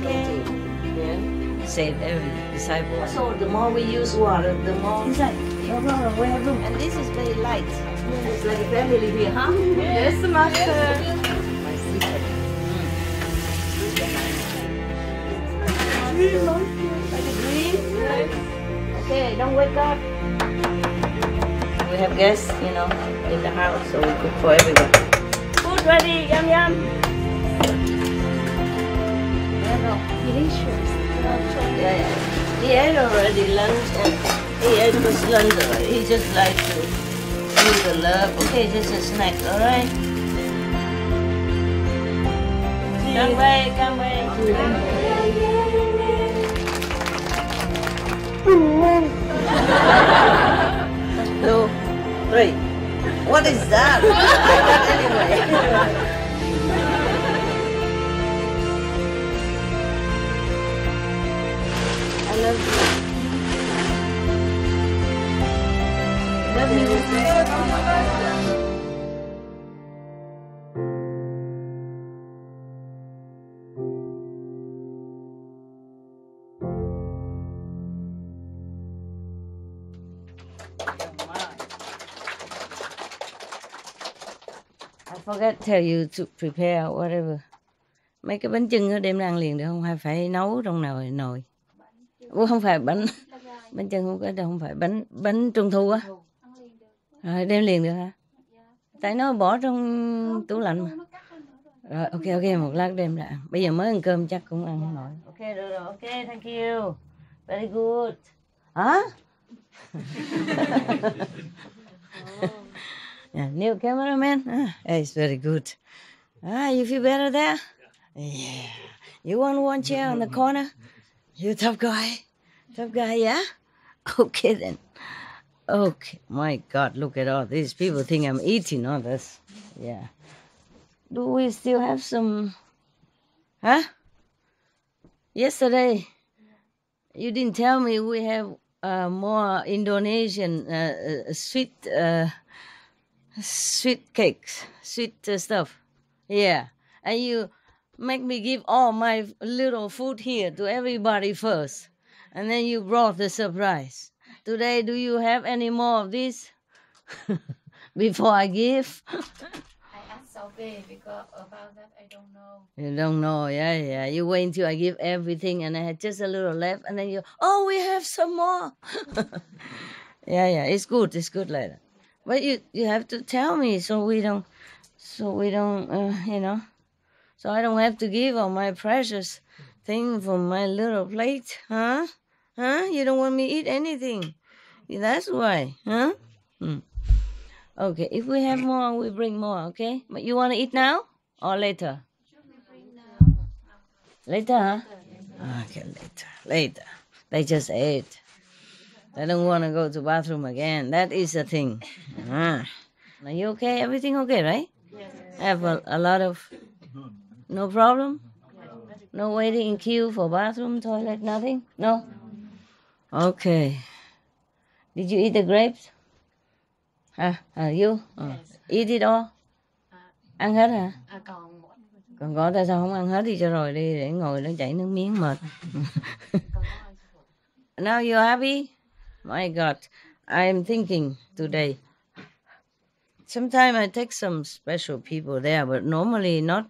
Yeah. Save every disciple. So the more we use water, the more. Inside. No problem. We have room. And this is very light. It's like a family here, huh? Yes, Master. My sister. Like a dream. Okay, don't wake up. We have guests, in the house, so we cook for everyone. Food ready, yum yum. Delicious. Yeah. He ate already lunch and he ate his lunch already. He just like to feel the love. Okay, just a snack, alright? Come back, come back. 2, 3. What is that? Anyway. I love you. Love you. I forgot to tell you to prepare whatever. Mấy cái bánh chưng đó đem ra ăn liền được không? Hay phải nấu trong nồi? Không phải bánh chưng không có đâu, không phải bánh trung thu á. Rồi đem liền được hả? Tại nó bỏ trong tủ lạnh mà. Rồi ok, một lát đem ra. Bây giờ mới ăn cơm chắc cũng ăn không nổi. Ok được rồi, ok, thank you. Very good. Hả? Yeah, new cameraman. It's very good. You feel better there? Yeah. You want one chair on the corner? You tough guy, yeah? Okay then. Okay, my God, look at all these people think I'm eating all this. Yeah. Do we still have some? Huh? Yesterday, you didn't tell me we have more Indonesian sweet cakes, sweet stuff. Yeah, and you make me give all my little food here to everybody first, and then you brought the surprise. Today, do you have any more of this before I give? I asked Sophie because about that I don't know. You don't know, yeah. You wait until I give everything, and I had just a little left, and then we have some more. Yeah, it's good later. But you have to tell me so we don't, so I don't have to give all my precious thing from my little plate, huh? You don't want me to eat anything. That's why, huh? Okay, if we have more, we bring more, okay? But you want to eat now or later? Later, huh? Okay, later. They just ate. They don't want to go to bathroom again. That is the thing. Are you okay? Everything okay, right? Yes. Have a lot of... No problem? No waiting in queue for bathroom, toilet, nothing? No? Okay. Did you eat the grapes? You? Eat it all? Ăn hết hả? Còn có tại sao không ăn hết đi cho rồi đi để ngồi nó chảy nước miếng mệt. Now you're happy? My God, I'm thinking today. Sometimes I take some special people there, but normally not.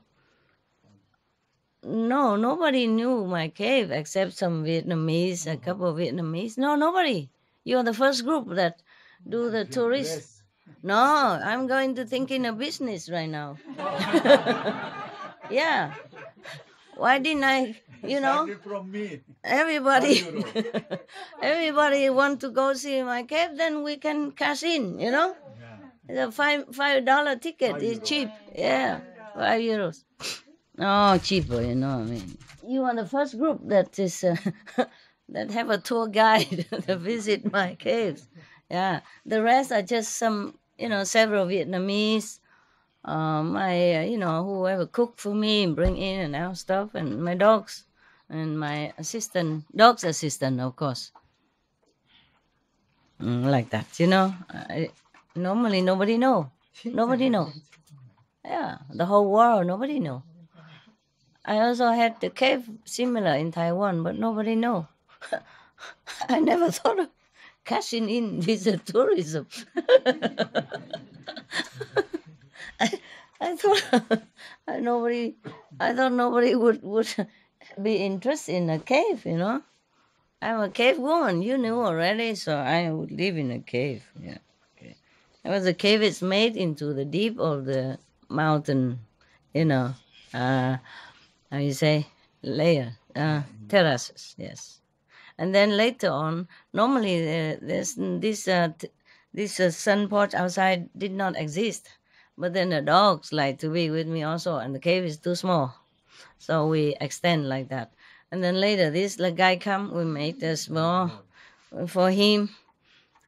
No, nobody knew my cave except some Vietnamese, a couple of Vietnamese. No, nobody. You're the first group that do the tourists. No, I'm going to thinking of business right now. Yeah. Why didn't I, from me. everybody want to go see my cave, then we can cash in, Yeah. The $5 ticket is cheap. Yeah, €5. No, cheaper, I mean. You are the first group that is that have a tour guide to visit my caves. Yeah, the rest are just some, several Vietnamese. Whoever cook for me, bring in and out stuff, and my dogs, and my dog's assistant, of course. Like that, normally nobody know. Yeah, the whole world, nobody know. I also had the cave similar in Taiwan, but nobody know. I never thought of cashing in with the tourism. I thought nobody would be interested in a cave, you know. I'm a cave woman, you knew already, so I would live in a cave. Yeah. Okay. Because the cave is made into the deep of the mountain, you know, how you say, layer, terraces, yes. And then later on, normally there's this sun porch outside did not exist. But then the dogs like to be with me also, and the cave is too small. So we extend like that. And then later, this guy come, we made a small for him.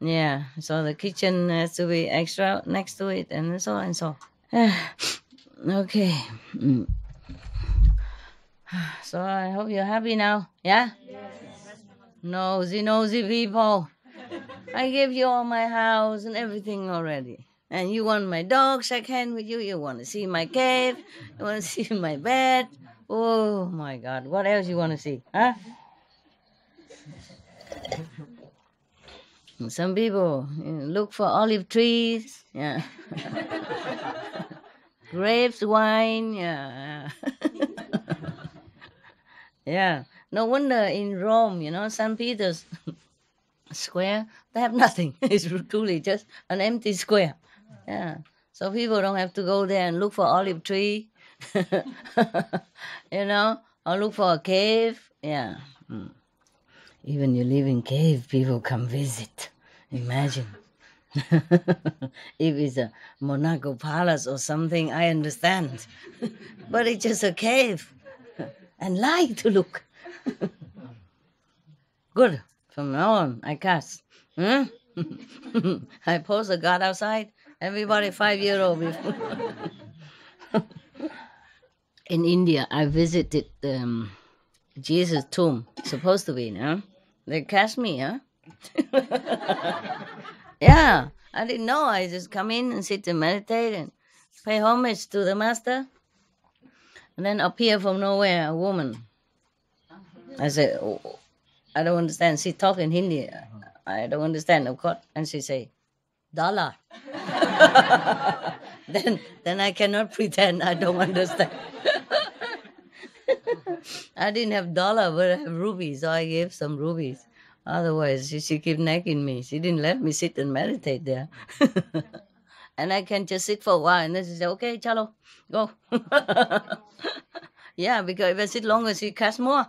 Yeah, so the kitchen has to be extra next to it, and so and so. Okay. So I hope you're happy now. Yeah? Yes. Nosy people. I gave you all my house and everything already. And you want my dog shake hand with you. You want to see my cave. You want to see my bed. Oh my God! What else you want to see? Huh? Some people look for olive trees. Yeah. Grapes, wine. Yeah. Yeah. No wonder in Rome, St. Peter's Square, they have nothing. It's truly just an empty square. Yeah. So people don't have to go there and look for olive tree, or look for a cave. Yeah. Even you live in cave, people come visit. Imagine. If it's a Monaco Palace or something, I understand. But it's just a cave. And like to look. Good. From now on, I cast. I post a God outside. Everybody 5-year-old before. In India, I visited Jesus' tomb. Supposed to be, They cast me, Yeah, I didn't know. I just come in and sit and meditate and pay homage to the Master. And then appear from nowhere a woman. I said, oh, I don't understand. She talk in Hindi. I don't understand, of course. And she say, dollar. Then I cannot pretend I don't understand. I didn't have dollar, but I have rubies, so I gave some rubies. Otherwise, she kept nagging me. She didn't let me sit and meditate there. And I can just sit for a while, and then she said, okay, chalo, go. Yeah, because if I sit longer, she casts more.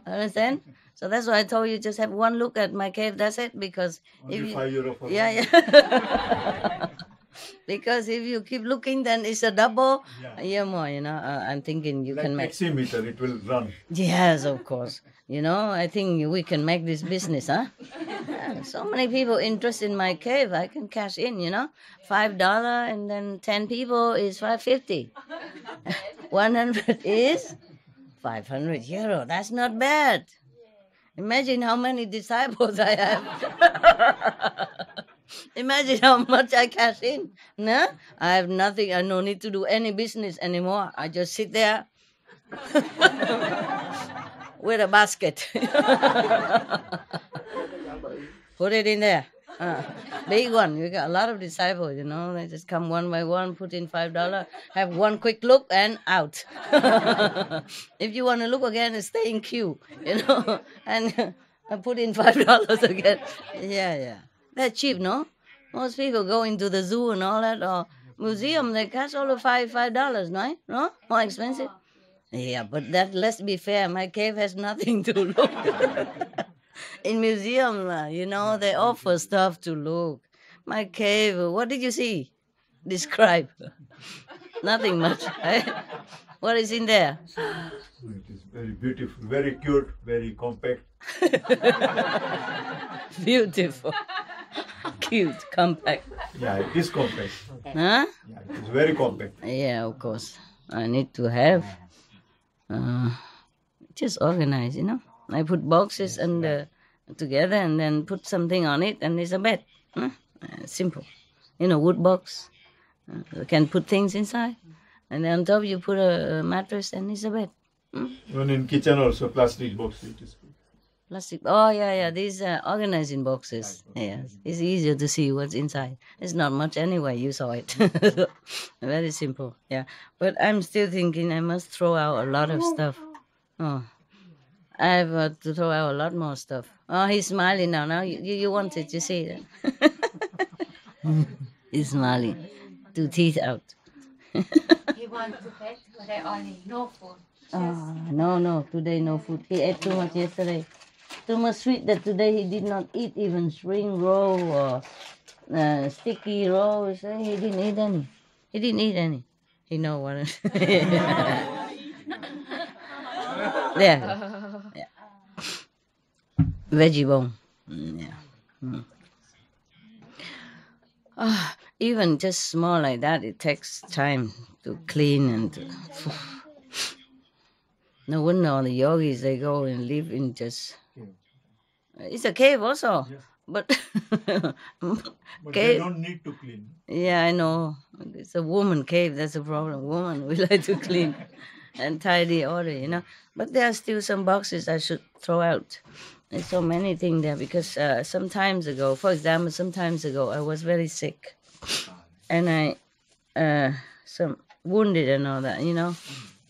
Understand? So that's why I told you just have one look at my cave. That's it. Because only €5 for yeah. Because if you keep looking, then it's a double. Yeah, more. I'm thinking you can make. Taximeter, it will run. Yes, of course. I think we can make this business, huh? Yeah, so many people interested in my cave. I can cash in, $5, and then 10 people is €5.50. 100 is €500. That's not bad. Imagine how many disciples I have. Imagine how much I cash in. No? I have nothing. I no need to do any business anymore. I just sit there with a basket. Put it in there. Big one. We got a lot of disciples, They just come one by one, put in $5, have one quick look, and out. If you want to look again, stay in queue, and put in $5 again. Yeah. That's cheap, no? Most people go into the zoo and all that, or museum, they cost all of $5, no? More expensive? Yeah, but let's be fair, my cave has nothing to look. In museum, they offer stuff to look. My cave, what did you see? Describe. Nothing much, right? What is in there? It is very beautiful, very cute, very compact. Beautiful. Cute, compact. Yeah, it is compact. Huh? Yeah, it is very compact. Yeah, of course. I need to have. Just organize, I put boxes and together and then put something on it, and it's a bed. Simple. Wood box. You can put things inside. And then on top you put a mattress and it's a bed. Even in kitchen also, plastic box it is. Plastic. Oh yeah. These are organized in boxes. Yes, it's easier to see what's inside. It's not much anyway. You saw it. Very simple. Yeah, but I'm still thinking I must throw out a lot of stuff. Oh, I've got to throw out a lot more stuff. Oh, he's smiling now. Now you wanted to see that. He's smiling. 2 teeth out. He wants to pet, but I only no food. No. Today no food. He ate too much yesterday. Too much sweet that today he did not eat even spring roll or sticky rolls. He didn't eat any. He know what. There. Yeah. Veggie bone. Yeah. Even just small like that, it takes time to clean and to... No wonder all the yogis, they go and live in just... It's a cave also, but... But cave. they don't need to clean. Yeah, I know. It's a woman cave, that's the problem. Woman, we like to clean and tidy order. But there are still some boxes I should throw out. There's so many things there because sometimes ago, I was very sick. And I some wounded and all that,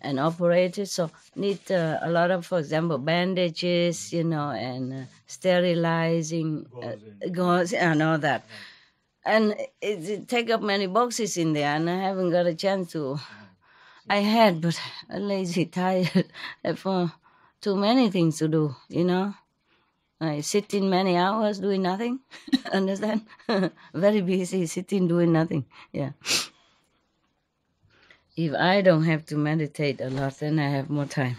and operated. So need a lot of, for example, bandages, and sterilizing gauze and all that. And it take up many boxes in there, and I haven't got a chance to. I had, but I'm lazy, tired, for too many things to do, I sit in many hours doing nothing. Understand? Very busy, sitting doing nothing. Yeah. If I don't have to meditate a lot, then I have more time.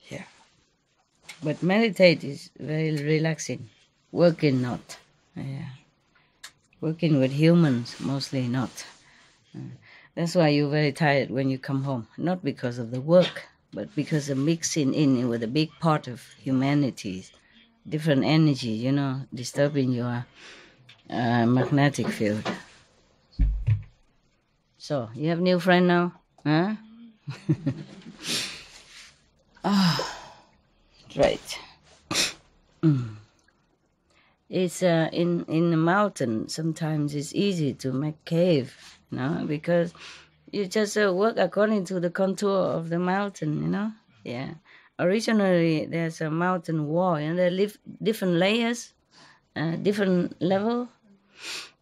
Yeah. But meditate is very relaxing. Working not. Yeah. Working with humans, mostly not. That's why you're very tired when you come home. Not because of the work, but because of mixing in with a big part of humanity, different energy, disturbing your magnetic field. So, you have new friend now? Huh? Right. It's in the mountain, sometimes it's easy to make cave, because you just work according to the contour of the mountain, Yeah. Originally, there's a mountain wall, and there live different layers, different level.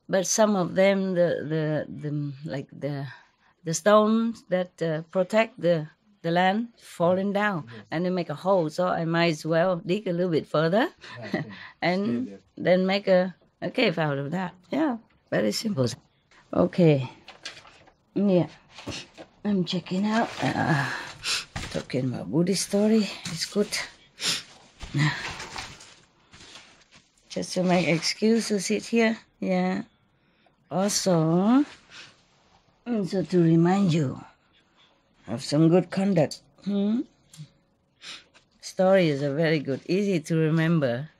But some of them, the stones that protect the land falling down, and they make a hole. So I might as well dig a little bit further, and then make a cave out of that. Yeah, very simple. Okay. Yeah, I'm checking out. Talking about Buddhist story. It's good. Just to make excuse to sit here. Yeah. Also, so to remind you of some good conduct. Stories are very good, easy to remember,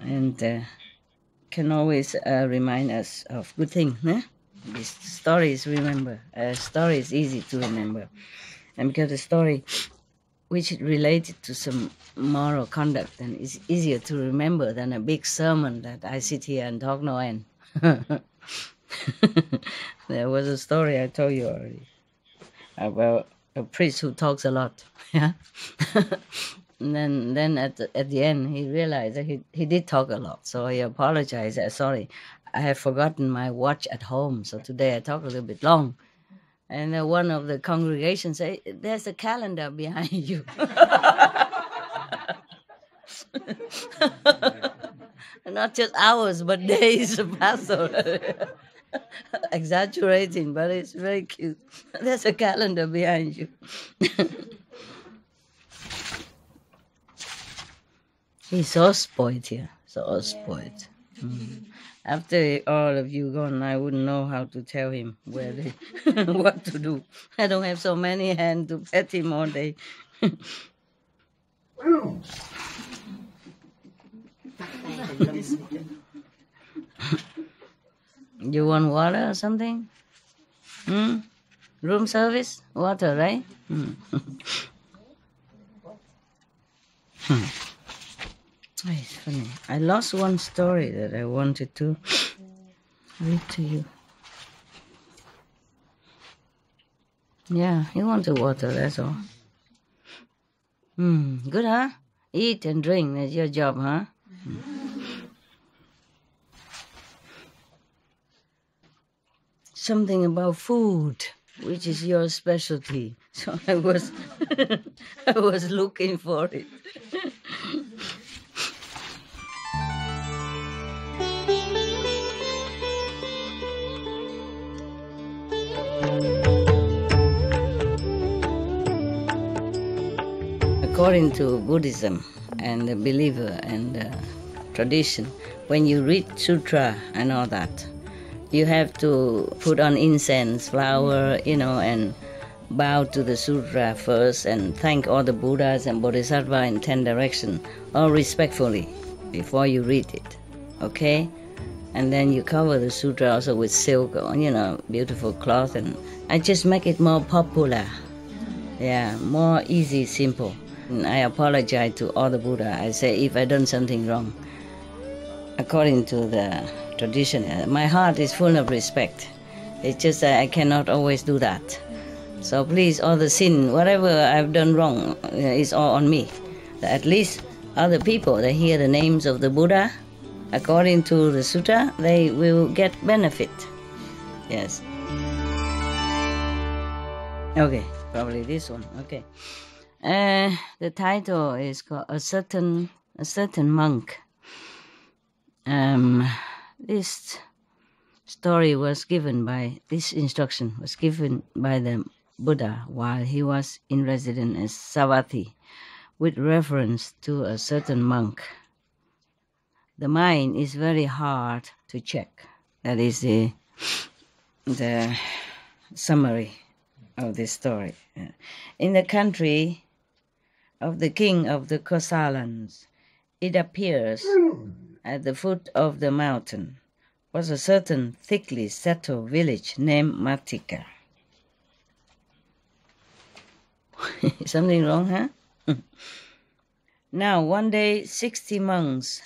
and can always remind us of good things. These stories, remember. Story is easy to remember. And because the story which is related to some moral conduct, then it's easier to remember than a big sermon that I sit here and talk no end. There was a story I told you already about a priest who talks a lot. Yeah. And then at the end he realized that he did talk a lot, so he apologized. Sorry, I have forgotten my watch at home, so today I talk a little bit long. And one of the congregation say, "There's a calendar behind you." Not just hours, but days pass over. Exaggerating, but it's very cute. There's a calendar behind you. He's so spoiled here, so spoiled. After all of you gone, I wouldn't know how to tell him what to do. I don't have so many hands to pet him all day. You want water or something? Room service? Water, right? It's funny. I lost one story that I wanted to read to you. Yeah, he wanted water, that's all. Good, huh? Eat and drink, that's your job, huh? Something about food, which is your specialty. So I was I was looking for it. According to Buddhism and the believer and the tradition, when you read sutra and all that, you have to put on incense, flower, and bow to the sutra first and thank all the Buddhas and Bodhisattvas in 10 directions, all respectfully, before you read it, okay? And then you cover the sutra also with silk, beautiful cloth, and I just make it more popular. Yeah, more easy, simple. And I apologize to all the Buddha. I say if I done something wrong, according to the tradition, my heart is full of respect. It's just that I cannot always do that. So please, all the sin, whatever I've done wrong, is all on me. At least other people, they hear the names of the Buddha, according to the sutta, they will get benefit. Yes. Okay, probably this one. Okay. The title is called A Certain Monk. This story was given by, this instruction was given by the Buddha while he was in residence as Savatthi, with reference to a certain monk. The mind is very hard to check. That is the summary of this story. In the country of the king of the Kosalans, it appears at the foot of the mountain was a certain thickly settled village named Matika. Something wrong, huh? Now, one day, 60 monks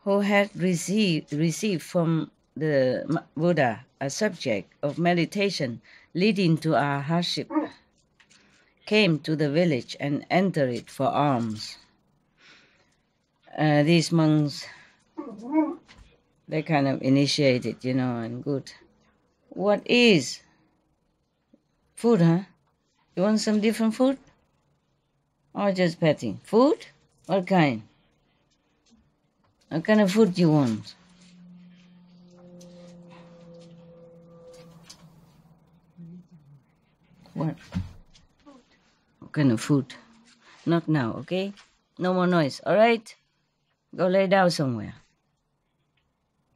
who had received from the Buddha a subject of meditation leading to our hardship, came to the village and entered it for alms. These monks, they kind of initiated, and good. What is food, huh? You want some different food? Or just petting? Food? What kind? What kind of food you want? What? What kind of food? Not now, okay? No more noise, all right? Go lay down somewhere.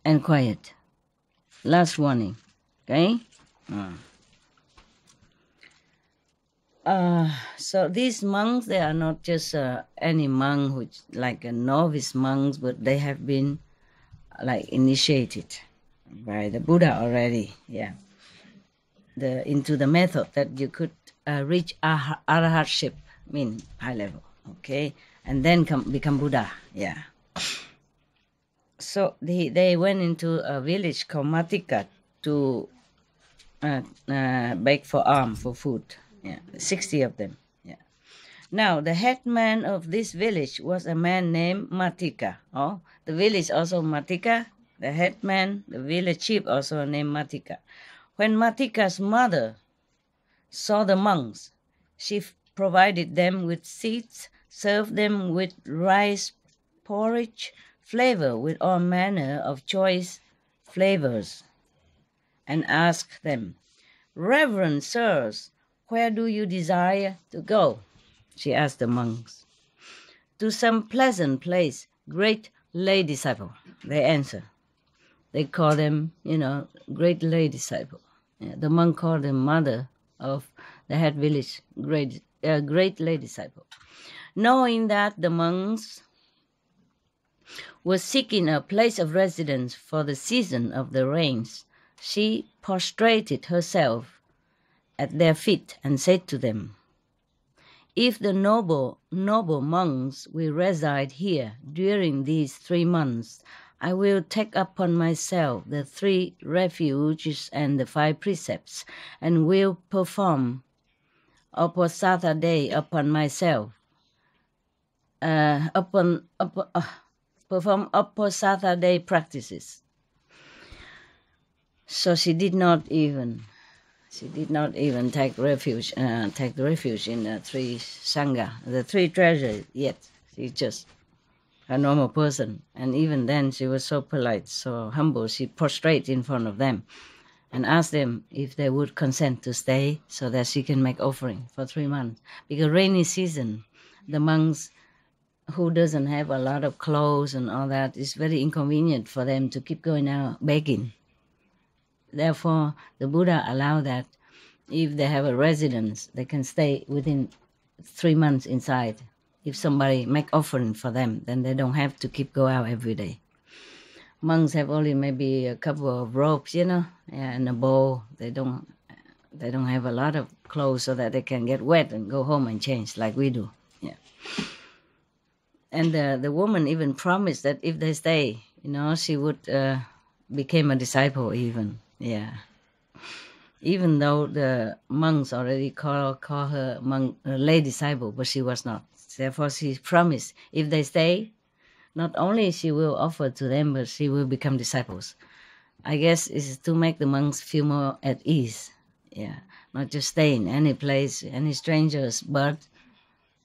And quiet. Last warning, okay? So these monks, they are not just any monk who's like a novice monks, but they have been initiated by the Buddha already, yeah. Into the method that you could reach arhatship, mean high level, okay? And then become Buddha, yeah. So they went into a village called Matika to beg for alms, for food. Yeah, 60 of them. Yeah. Now the headman of this village was a man named Matika. Oh, the village also Matika. The headman, the village chief also named Matika. When Matika's mother saw the monks, she provided them with seeds, served them with rice porridge, flavored with all manner of choice flavors, and asked them, "Reverend sirs, where do you desire to go?" She asked the monks. "To some pleasant place, great lay disciple," they answer. They call them, great lay disciple. Yeah, the monk called the mother of the head village, great lay disciple. Knowing that the monks were seeking a place of residence for the season of the rains, she prostrated herself at their feet and said to them, "If the noble monks will reside here during these 3 months, I will take upon myself the 3 refuges and the 5 precepts, and will perform Uposatha day upon myself. Perform Uposatha day practices." So she did not even take refuge in the 3 sangha, the 3 treasures yet. She just a normal person, and even then she was so polite, so humble. She prostrated in front of them and asked them if they would consent to stay so that she can make offering for 3 months. Because rainy season, the monks who doesn't have a lot of clothes and all that, it's very inconvenient for them to keep going out begging. Therefore, the Buddha allowed that if they have a residence, they can stay within 3 months inside. If somebody make offering for them, then they don't have to go out every day. Monks have only maybe a couple of robes, and a bowl. They don't have a lot of clothes so that they can get wet and go home and change like we do. Yeah. And the woman even promised that if they stay, she would become a disciple even. Yeah. Even though the monks already call her lay disciple, but she was not. Therefore, she promised if they stay, not only she will offer to them, but she will become disciples. I guess it's to make the monks feel more at ease. Yeah, not just stay in any place, any strangers, but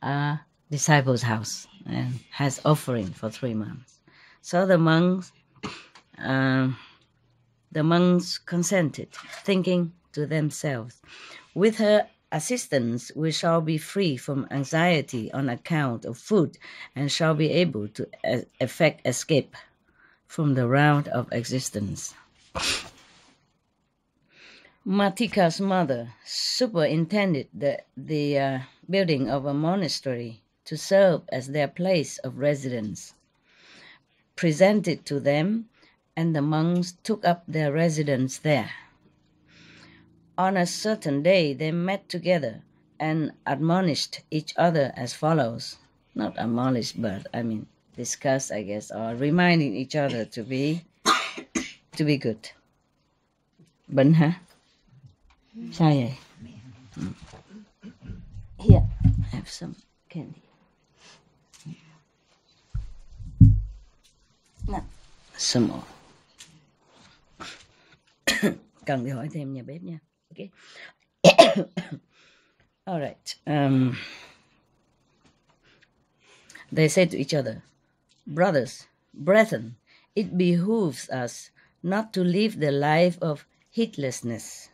a disciple's house and has offering for 3 months. So the monks consented, thinking to themselves, "With her assistance, we shall be free from anxiety on account of food and shall be able to effect escape from the round of existence." Matika's mother superintended the building of a monastery to serve as their place of residence, presented to them, and the monks took up their residence there. On a certain day, they met together and admonished each other as follows. Not admonished, but discussed, I guess, or reminding each other to be good. Bệnh hả? Sao vậy? Here, have some candy. No, some more. Cần thì hỏi thêm nhà bếp nha. Okay. All right. They said to each other, "Brothers, brethren, it behooves us not to live the life of heedlessness.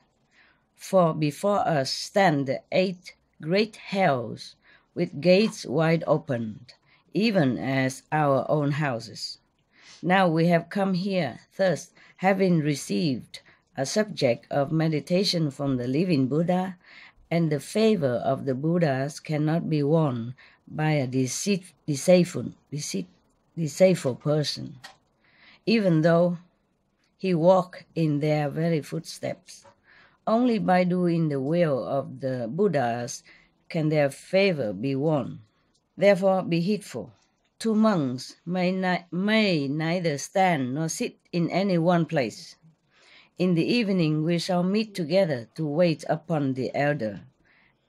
For before us stand the 8 great hells with gates wide opened, even as our own houses. Now we have come here, thus having received a subject of meditation from the living Buddha, and the favor of the Buddhas cannot be won by a deceitful person, even though he walk in their very footsteps. Only by doing the will of the Buddhas can their favor be won. Therefore be heedful. 2 monks may neither stand nor sit in any one place. In the evening we shall meet together to wait upon the elder,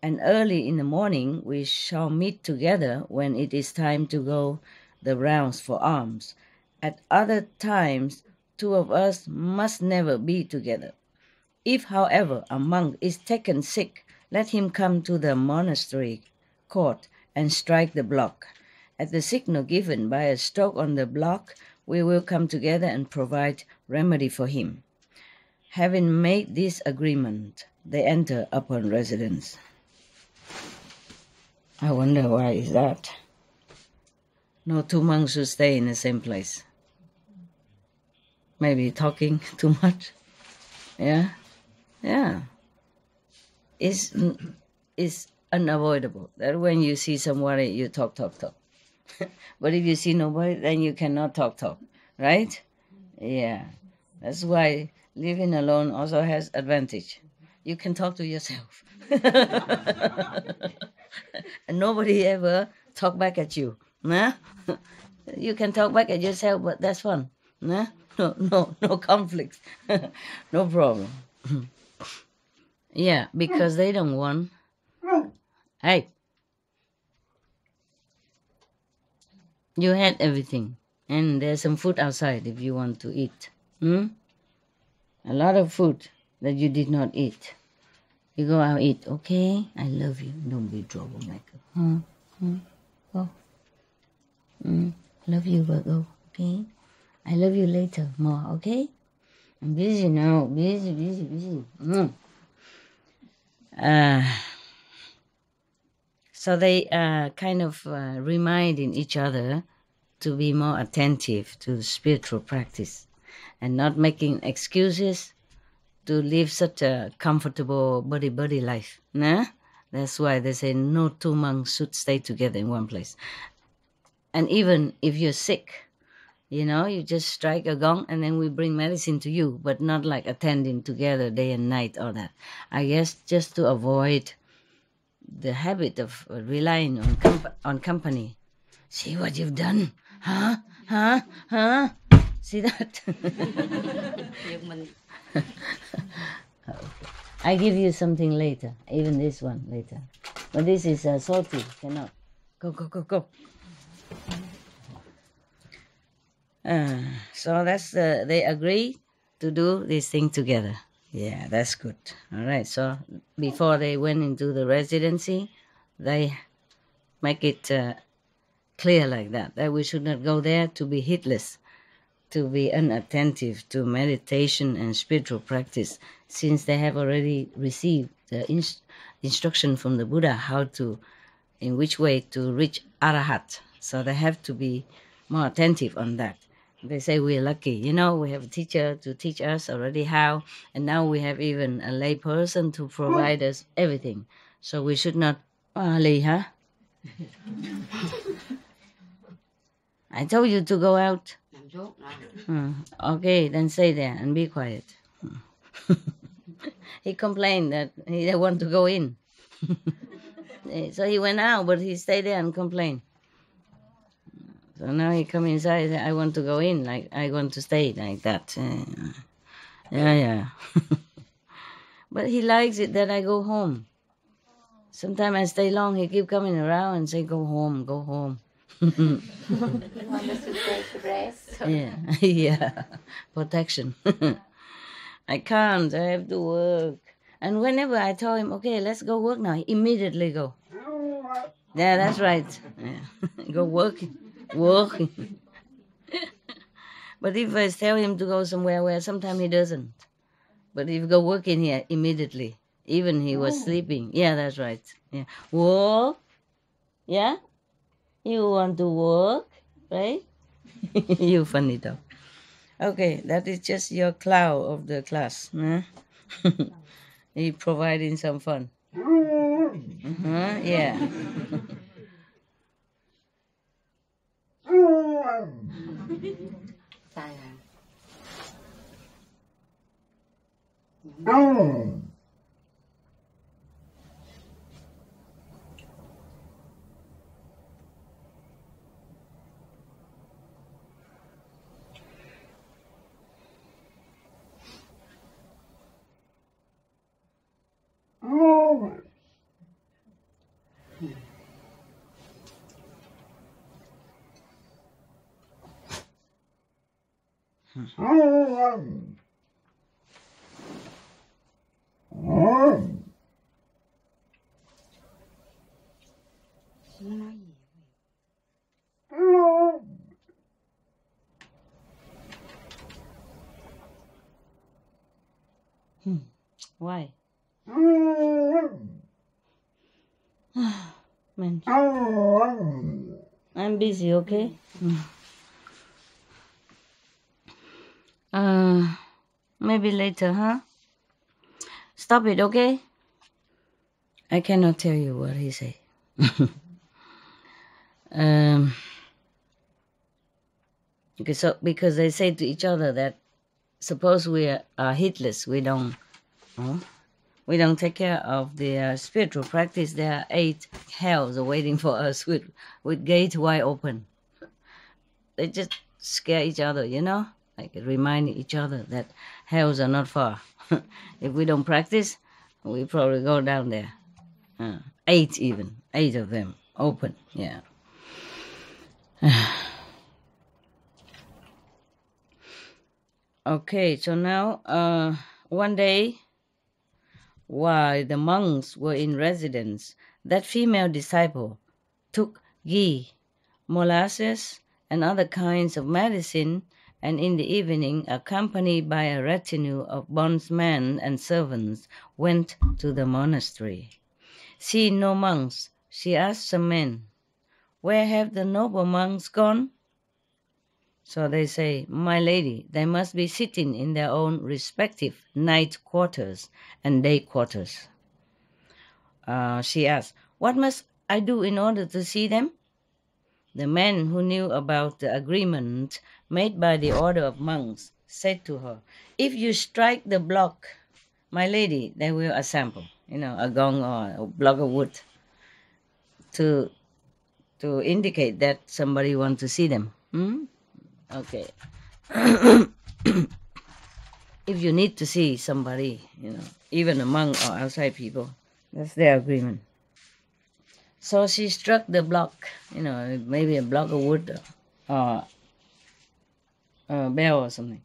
and early in the morning we shall meet together when it is time to go the rounds for alms. At other times 2 of us must never be together. If, however, a monk is taken sick, let him come to the monastery court and strike the block. At the signal given by a stroke on the block, we will come together and provide remedy for him." Having made this agreement, they enter upon residence. I wonder why is that? No 2 monks should stay in the same place. Maybe talking too much. Yeah. It's unavoidable that when you see somebody, you talk. But if you see nobody, then you cannot talk, right? Yeah. That's why living alone also has advantage. You can talk to yourself. And nobody ever talk back at you. Nah? You can talk back at yourself, but that's fun. Nah? No conflict. No problem. Yeah, because they don't want. Hey, you had everything, and there's some food outside if you want to eat. A lot of food that you did not eat. You go out eat, okay? I love you. Don't be troublemaker. Go. Love you, but go, okay? I love you later, more, okay? I'm busy now. Busy. So they kind of reminding each other to be more attentive to spiritual practice and not making excuses to live such a comfortable body life. Nah? That's why they say no two monks should stay together in one place. And even if you're sick, you just strike a gong and then we bring medicine to you, but not like attending together day and night or that. I guess just to avoid the habit of relying on company. See what you've done? Huh? See that? I give you something later, even this one later. But this is salty, cannot. Go. So that's they agree to do this thing together. Yeah, that's good. All right, so before they went into the residency, they make it clear like that we should not go there to be heedless, to be unattentive to meditation and spiritual practice, since they have already received the instruction from the Buddha in which way to reach Arahat. So they have to be more attentive on that. They say we're lucky. We have a teacher to teach us already how, and now we have even a lay person to provide us everything. So we should not... Lee, huh? I told you to go out. Okay, then stay there and be quiet. He complained that he didn't want to go in. So he went out, but he stayed there and complained. So now he come inside, I want to go in, like I want to stay like that. Yeah. But he likes it that I go home. Sometimes I stay long, he keep coming around and say, go home. You want us to take rest? Yeah. Protection. I can't, I have to work. And whenever I tell him, okay, let's go work now, he immediately go. Yeah, that's right. Yeah. Go working. But if I tell him to go somewhere where sometimes he doesn't. But if you go working here immediately, even he was sleeping. Yeah, that's right. Yeah. Work? Yeah? You want to work, right? You funny dog. Okay, that is just your clown of the class. Huh? He providing some fun. Yeah. Why? Man. I'm busy, okay? Maybe later, huh? Stop it, okay? I cannot tell you what he say. Because they say to each other that suppose we are heedless, we don't take care of the spiritual practice. There are 8 hells waiting for us with gate wide open. They just scare each other, like remind each other that hells are not far. If we don't practice, we probably go down there. 8 of them open, yeah. Okay, so now one day, while the monks were in residence, that female disciple took ghee, molasses, and other kinds of medicine, and in the evening, accompanied by a retinue of bondsmen and servants, went to the monastery. Seeing no monks, she asked some men, "Where have the noble monks gone?" So they say, "My lady, they must be sitting in their own respective night quarters and day quarters." She asked, "What must I do in order to see them?" The men who knew about the agreement made by the order of monks said to her, "If you strike the block, my lady, they will assemble, a gong or a block of wood to indicate that somebody wants to see them." Okay. If you need to see somebody, even among or outside people, that's their agreement. So she struck the block, maybe a block of wood or a bell or something.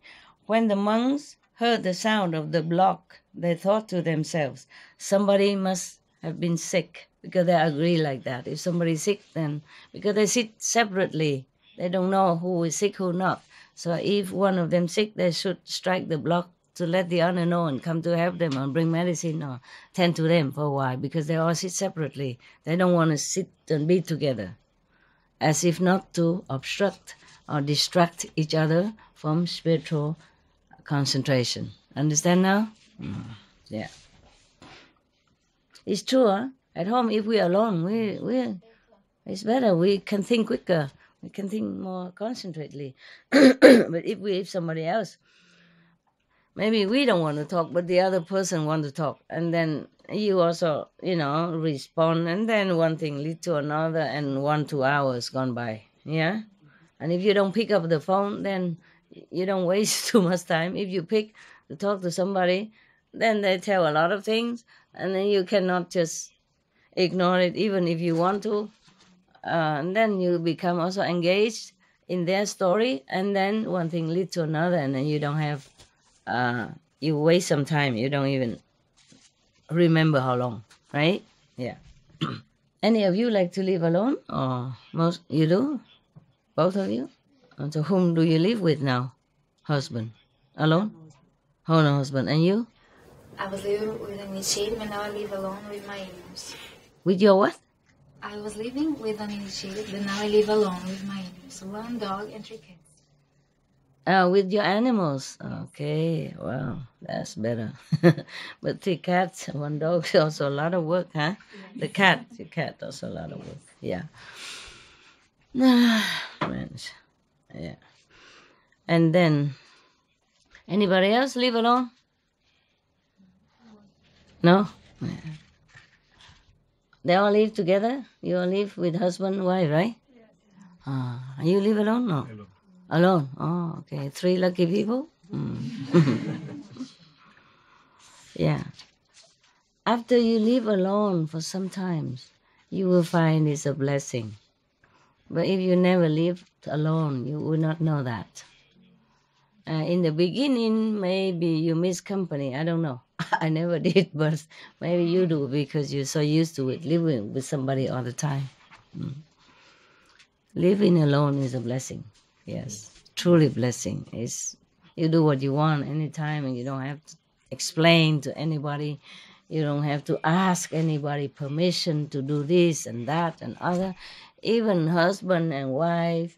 When the monks heard the sound of the block, they thought to themselves, somebody must have been sick, because they agree like that. If somebody's sick, then because they sit separately, they don't know who is sick, who not. So if one of them sick, they should strike the block to let the other know and come to help them and bring medicine or tend to them for a while, because they all sit separately. They don't want to sit and be together, as if not to obstruct or distract each other from spiritual concentration. Understand now? Yeah. It's true, huh? At home, if we're alone, it's better. We can think quicker. We can think more concentratedly. But if we have somebody else, maybe we don't want to talk, but the other person wants to talk. And then you also, respond. And then one thing leads to another, and 1-2 hours gone by. Yeah? And if you don't pick up the phone, then you don't waste too much time. If you pick to talk to somebody, then they tell a lot of things, and then you cannot just ignore it, even if you want to. And then you become also engaged in their story, and then one thing leads to another, and then you don't have, you waste some time. You don't even remember how long, right? Yeah. Any of you like to live alone? Or most you do? Both of you? And so whom do you live with now? Husband? Alone? Oh, no, husband. And you? I was living with an initiated, and now I live alone with my animals. With your what? I was living with an initiated, but now I live alone with my animals. 1 dog and 3 cats. With your animals. Okay, wow, that's better. But 3 cats, 1 dog is also a lot of work, huh? The cat also a lot of work. Yeah. Man. Yeah. And then, anybody else live alone? No? Yeah. They all live together? You all live with husband and wife, right? Yes. You live alone? No? Alone. Oh, okay. 3 lucky people? Yeah. After you live alone for some time, you will find it's a blessing. But if you never lived alone, you will not know that. In the beginning, maybe you miss company. I don't know. I never did, but maybe you do, because you're so used to it, living with somebody all the time. Living alone is a blessing. Yes, truly blessing. You do what you want anytime, and you don't have to explain to anybody. You don't have to ask anybody permission to do this and that and other. Even husband and wife,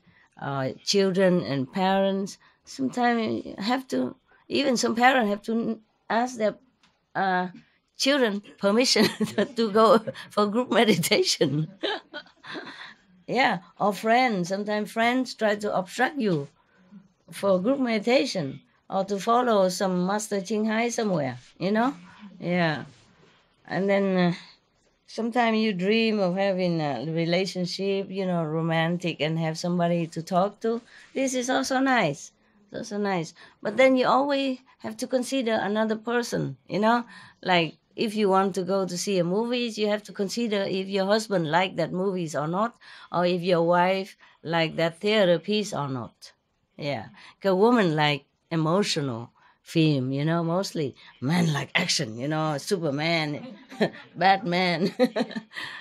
children and parents, sometimes have to, even some parents have to ask their children permission to go for group meditation. Yeah, or friends. Sometimes friends try to obstruct you for group meditation. or to follow some Master Ching Hai somewhere, you know? Yeah. And then sometimes you dream of having a relationship, you know, romantic, and have somebody to talk to. This is also nice. It's also nice. But then you always have to consider another person, you know? Like if you want to go to see a movies, you have to consider if your husband like that movies or not, or if your wife like that theater piece or not. Yeah. Because women like emotional film, you know, mostly. Men like action, you know, Superman, Batman,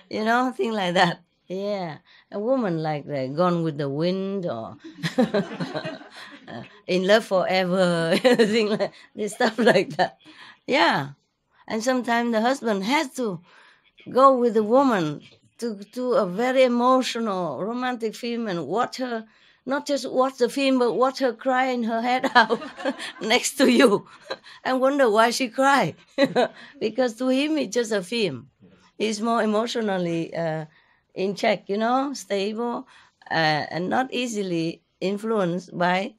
you know, thing like that. Yeah. A woman like the Gone with the Wind or In Love Forever, thing like this stuff like that. Yeah. And sometimes the husband has to go with the woman to a very emotional romantic film and watch her, not just watch the film, but watch her crying her head out next to you and wonder why she cried. Because to him it's just a film. He's more emotionally in check, you know, stable, and not easily influenced by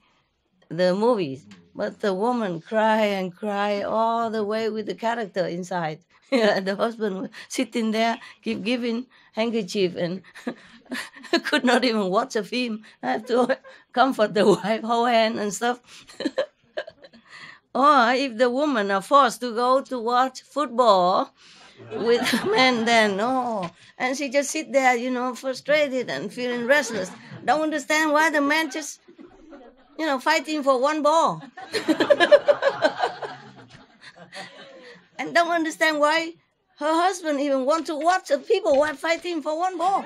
the movies. But the woman cry and cry all the way with the character inside. Yeah, the husband sitting there, keep giving handkerchief and could not even watch a film. I have to comfort the wife, hold hand and stuff. Or if the woman are forced to go to watch football with men, then and she just sit there, you know, frustrated and feeling restless. Don't understand why the man just, you know, fighting for one ball. And don't understand why her husband even want to watch the people while fighting for one ball.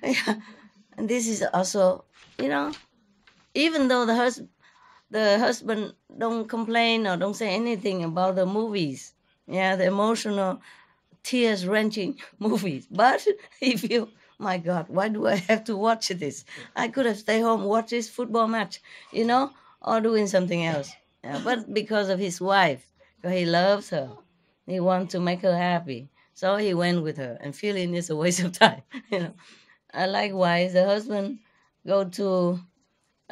Yeah. And this is also, you know, even though the husband don't complain or don't say anything about the movies, yeah, the emotional, tears-wrenching movies. But if you, my God, why do I have to watch this? I could have stayed home, watch this football match, you know, or doing something else. Yeah, but because of his wife, because he loves her, he wants to make her happy. So he went with her, and feeling is a waste of time, you know. Likewise, the husband go to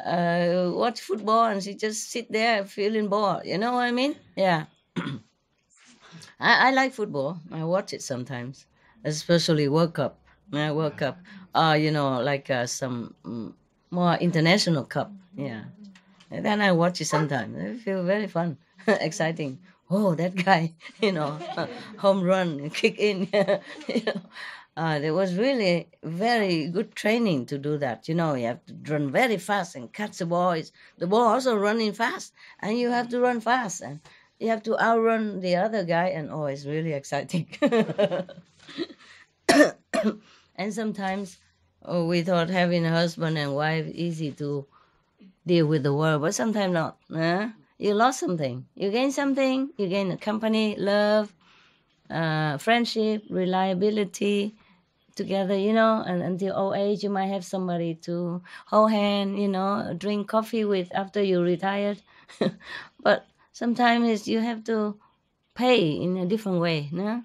watch football, and she just sit there feeling bored. You know what I mean? Yeah. I like football. I watch it sometimes, especially World Cup. World Cup. You know, like some more international cup. Yeah. And then I watch it sometimes. I feel very fun, exciting. Oh, that guy, you know, home run, kick in. You know. There was really very good training to do that. You know, you have to run very fast and catch the ball. The ball also running fast, and you have to run fast, and you have to outrun the other guy, and it's really exciting. And sometimes we thought having a husband and wife easy to deal with the world, but sometimes not. You lost something. You gain something. You gain a company, love, friendship, reliability together, you know, and until old age you might have somebody to hold hand, you know, drink coffee with after you retired. But sometimes you have to pay in a different way. No?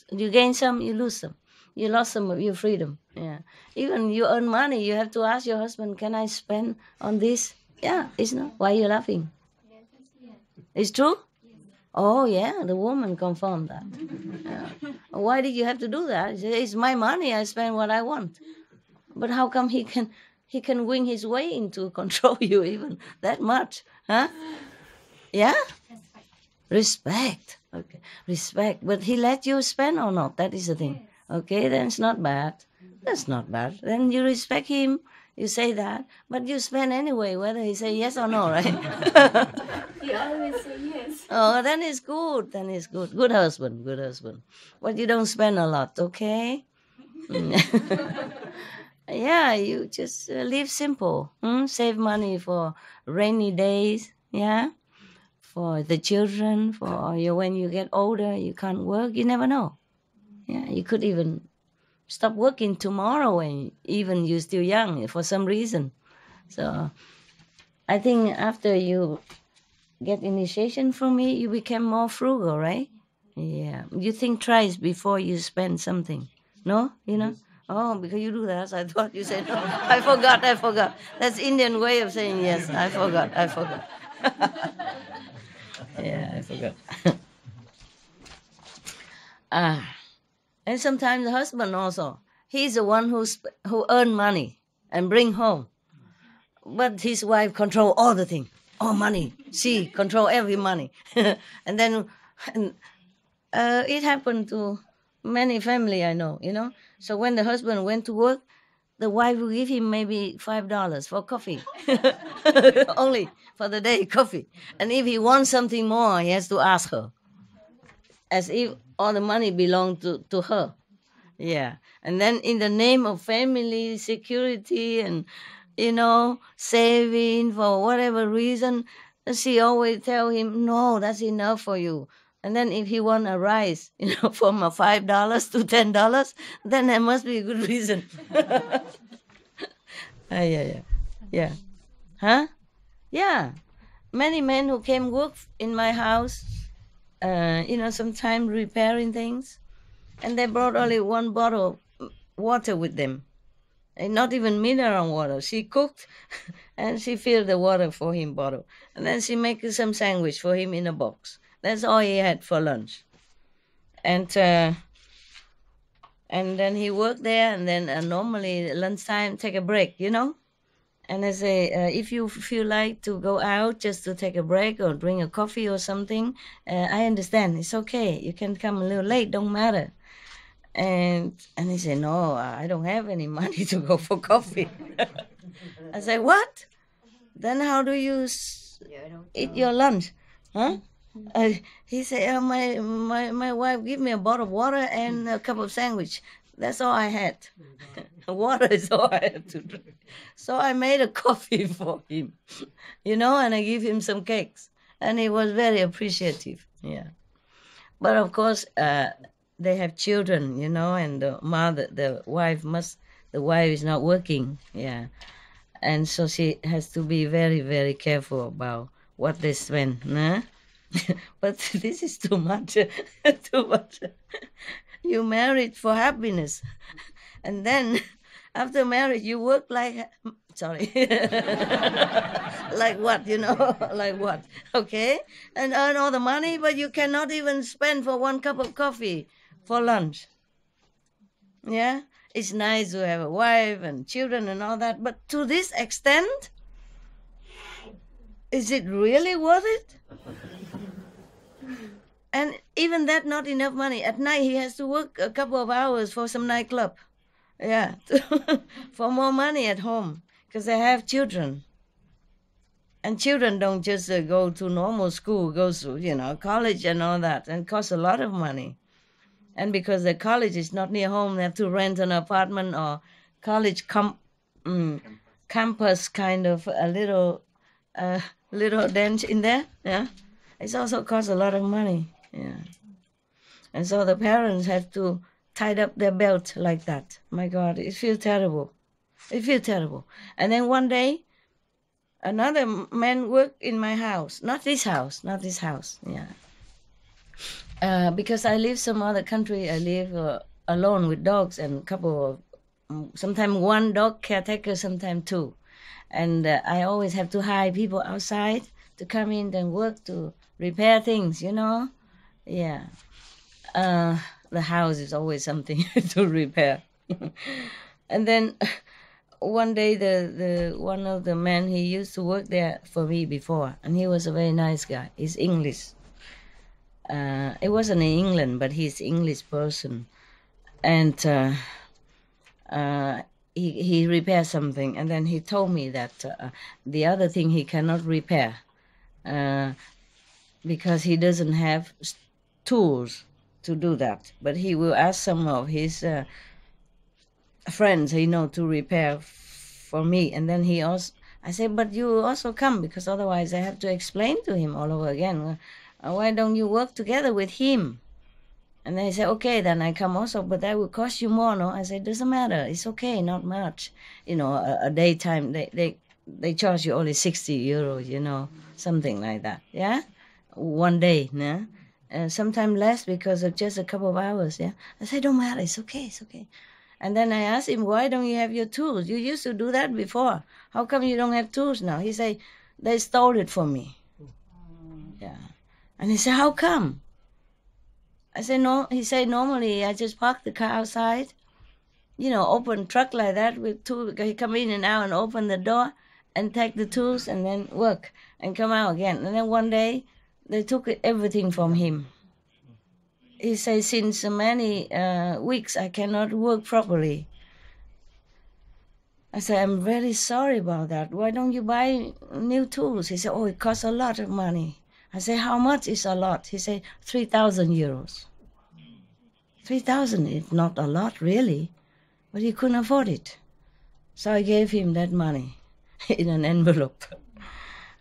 You gain some, you lose some. You lost some of your freedom. Yeah. Even you earn money, you have to ask your husband, can I spend on this? Yeah, it's not. Why are you laughing? It's true? Oh, yeah, the woman confirmed that. Yeah. Why did you have to do that? He said, it's my money, I spend what I want. But how come he can wing his way into control you even that much? Huh? Yeah? Respect. Okay. Respect. But he let you spend or not? That is the thing. Okay, then it's not bad. That's not bad. Then you respect him. You say that, but you spend anyway, whether he say yes or no, right? He always say yes. Oh, then it's good. Then it's good. Good husband. Good husband. But you don't spend a lot, okay? Yeah, you just live simple. Save money for rainy days. Yeah, for the children. For when you get older, you can't work. You never know. Yeah, you could even stop working tomorrow, and even you're still young for some reason. So I think after you get initiation from me, you become more frugal, right? Yeah. You think twice before you spend something. No? You know? Oh, because you do that. I thought you said no. I forgot. That's Indian way of saying yes. I forgot. Yeah, I forgot. And sometimes the husband also, he's the one who earn money and bring home. But his wife control all the thing, all money. She control every money. And then it happened to many family I know, So when the husband went to work, the wife will give him maybe $5 for coffee. Only for the day, coffee. And if he wants something more, he has to ask her. As if all the money belonged to her. Yeah. And then in the name of family security and, saving for whatever reason, she always tell him, no, that's enough for you. And then if he want a rise, from a $5 to $10, then there must be a good reason. Yeah. Huh? Yeah. Many men who came work in my house, sometimes repairing things, and they brought only one bottle of water with them. And not even mineral water. She cooked and she filled the water for him bottle. And then she make some sandwich for him in a box. That's all he had for lunch. And then he worked there, and then normally lunchtime take a break, And I say, if you feel like to go out just to take a break or drink a coffee or something, I understand. It's okay. You can come a little late. Don't matter. And he said, no, I don't have any money to go for coffee. I said, what? Then how do you eat your lunch? Huh? He said, my wife gave me a bottle of water and a cup of sandwich. That's all I had. Water is all I had to drink. So I made a coffee for him, and I give him some cakes. And he was very appreciative, yeah. But of course, they have children, and the wife is not working, yeah. And so she has to be very, very careful about what they spend, huh? But this is too much, too much. You married for happiness, and then after marriage you work like, sorry, like what, like what, okay, and earn all the money, but you cannot even spend for one cup of coffee for lunch. Yeah, it's nice to have a wife and children and all that, but to this extent, is it really worth it? And even that, not enough money. At night, he has to work a couple of hours for some nightclub. Yeah, for more money at home, because they have children. And children don't just go to normal school, go to, college and all that, and costs a lot of money. And because the college is not near home, they have to rent an apartment or college campus kind of a little bench in there. Yeah, it also costs a lot of money. Yeah, and so the parents have to tie up their belt like that. My God, it feels terrible. It feels terrible. And then one day, another man worked in my house. Not this house. Yeah. Because I live some other country. I live alone with dogs and a couple of, sometimes one dog caretaker, sometimes two. And I always have to hire people outside to come in and work to repair things, Yeah. The house is always something to repair. And then one day the one of the men, he used to work there for me before, and he was a very nice guy. He's English. It wasn't in England, but he's English person. And he repaired something, and then he told me that the other thing he cannot repair because he doesn't have tools to do that. But he will ask some of his friends, to repair for me. And then I said, but you also come, because otherwise I have to explain to him all over again. Why don't you work together with him? And they say, okay, then I come also, but that will cost you more, no? I said, doesn't matter. It's okay, not much. A daytime, they charge you only 60 euros, something like that, yeah? One day, yeah? Sometimes less because of just a couple of hours, yeah? I said, don't matter, it's okay. And then I asked him, why don't you have your tools? You used to do that before. How come you don't have tools now? He said, they stole it from me. Yeah. And he said, how come? I said, no. He said, normally I just park the car outside, open truck like that with tools. He come in and out and open the door and take the tools and then work and come out again. And then one day they took everything from him. He said, since many weeks I cannot work properly. I said, I'm very sorry about that. Why don't you buy new tools? He said, oh, it costs a lot of money. I said, how much is a lot? He said, 3,000 euros. 3,000 is not a lot, really, but he couldn't afford it. So I gave him that money in an envelope.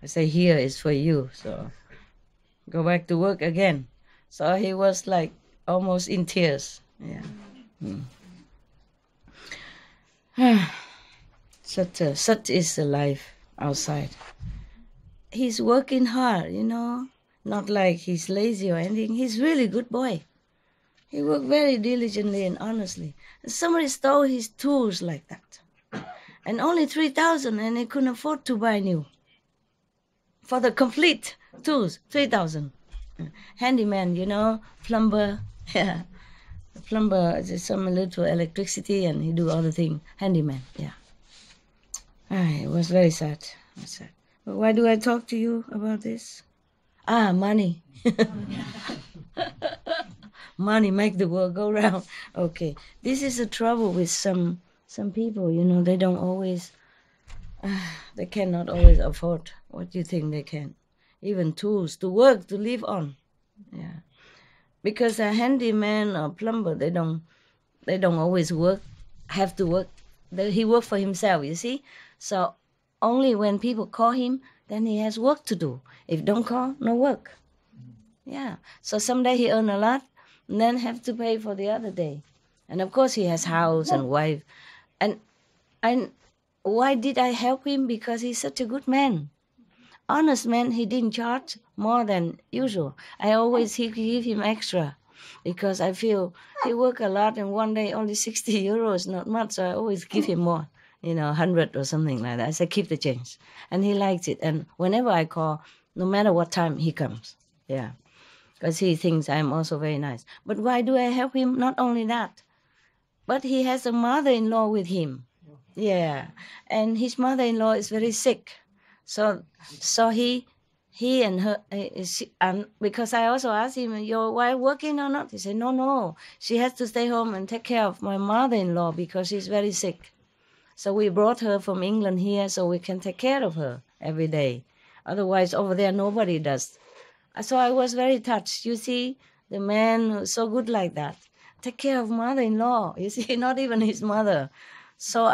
I said, here is for you, so go back to work again. So he was like almost in tears. Yeah. Such is the life outside. He's working hard, not like he's lazy or anything. He's really a good boy. He worked very diligently and honestly. And somebody stole his tools like that. And only 3,000, and he couldn't afford to buy new. For the complete tools, 3,000. Handyman, plumber. Yeah. The plumber is some little electricity and he do all the things. Handyman, yeah. It was very sad. But why do I talk to you about this? Money. Money make the world go round. Okay, this is the trouble with some people. They don't always, they cannot always afford what you think they can. Even tools to work, to live on. Yeah, because a handyman or plumber, they don't always have to work. He works for himself. You see. So only when people call him, then he has work to do. If don't call, no work. Yeah. So someday he earn a lot, and then have to pay for the other day. And of course he has house and wife. And why did I help him? Because he's such a good man. Honest man, he didn't charge more than usual. I always give him extra because I feel he work a lot and one day only 60 euros, not much. So I always give him more. 100 or something like that. I said, keep the change. And he likes it. And whenever I call, no matter what time, he comes. Yeah. Because he thinks I'm also very nice. But why do I help him? Not only that, but he has a mother-in-law with him. Yeah. And his mother-in-law is very sick. So he and her, and because I also asked him, your wife working or not? He said, no. She has to stay home and take care of my mother-in-law because she's very sick. So we brought her from England here so we can take care of her every day. Otherwise, over there, nobody does. So I was very touched. You see, the man who's so good like that. Take care of mother-in-law. You see, not even his mother. So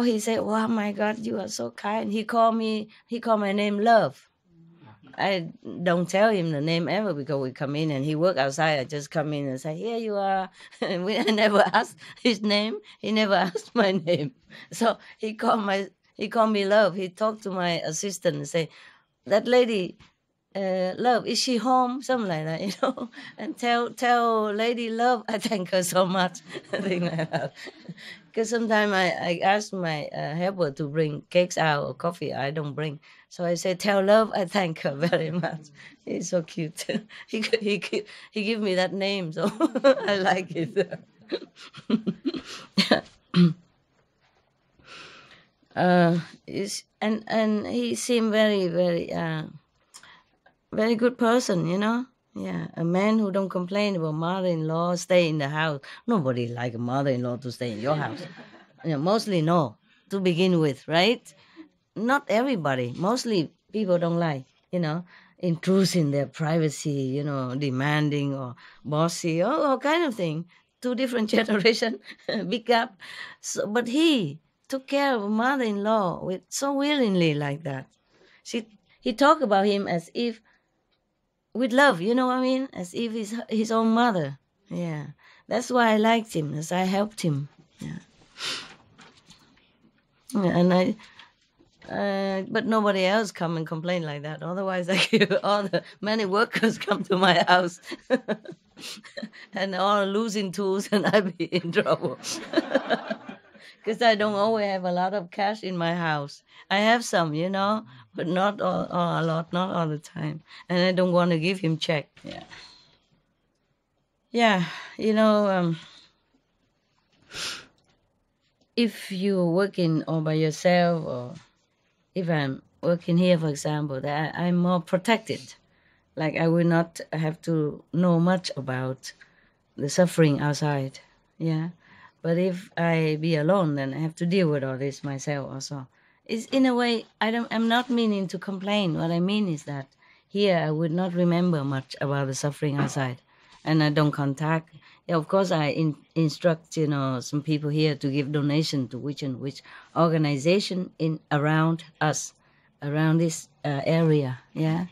he said, wow, my God, you are so kind. He called my name Love. I don't tell him the name ever because we come in and he work outside. I just come in and say, here you are. I never asked his name. He never asked my name. So he called me Love. He talked to my assistant and say, that lady, Love, is she home? Something like that, And tell Lady Love, I thank her so much. Thing like that. Because sometimes I ask my helper to bring cakes out or coffee. I don't bring. So I say, tell Love, I thank her very much. He's so cute. he give me that name, so I like it. And he seemed very, very, very good person, Yeah, a man who don't complain about mother-in-law, stay in the house. Nobody like a mother-in-law to stay in your house. Mostly no, to begin with, right? Not everybody. Mostly people don't like, intrude in their privacy, demanding or bossy or all kind of thing. Two different generations, big gap. So, but he took care of mother-in-law with so willingly like that. He talked about him as if with love, you know what I mean? As if he's his own mother. Yeah. That's why I liked him, as I helped him. Yeah. And but nobody else come and complain like that. Otherwise, all the many workers come to my house and all losing tools and I'd be in trouble. because I don't always have a lot of cash in my house. I have some, but not a lot, not all the time. And I don't want to give him check. Yeah. Yeah, if you're working all by yourself, or if I'm working here, for example, that I'm more protected. Like I will not have to know much about the suffering outside. Yeah. But if I be alone, then I have to deal with all this myself also. It's in a way, I'm not meaning to complain. What I mean is that here I would not remember much about the suffering outside, and I don't contact. Yeah, of course, I instruct some people here to give donation to which and which organization in around us, around this area. Yeah,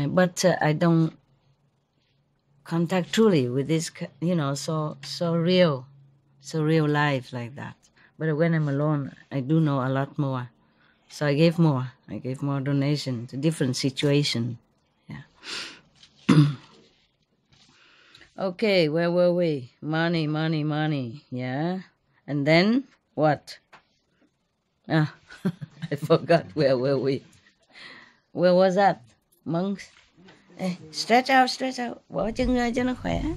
but I don't contact truly with this, so real life like that. But when I'm alone, I do know a lot more. So I gave more. I gave more donation to different situations. Yeah. Okay, where were we? Money, money, money. Yeah. And then what? Ah, I forgot where were we. Where was that? Monks. Ê, stretch out. Bỏ chân ra cho nó khỏe.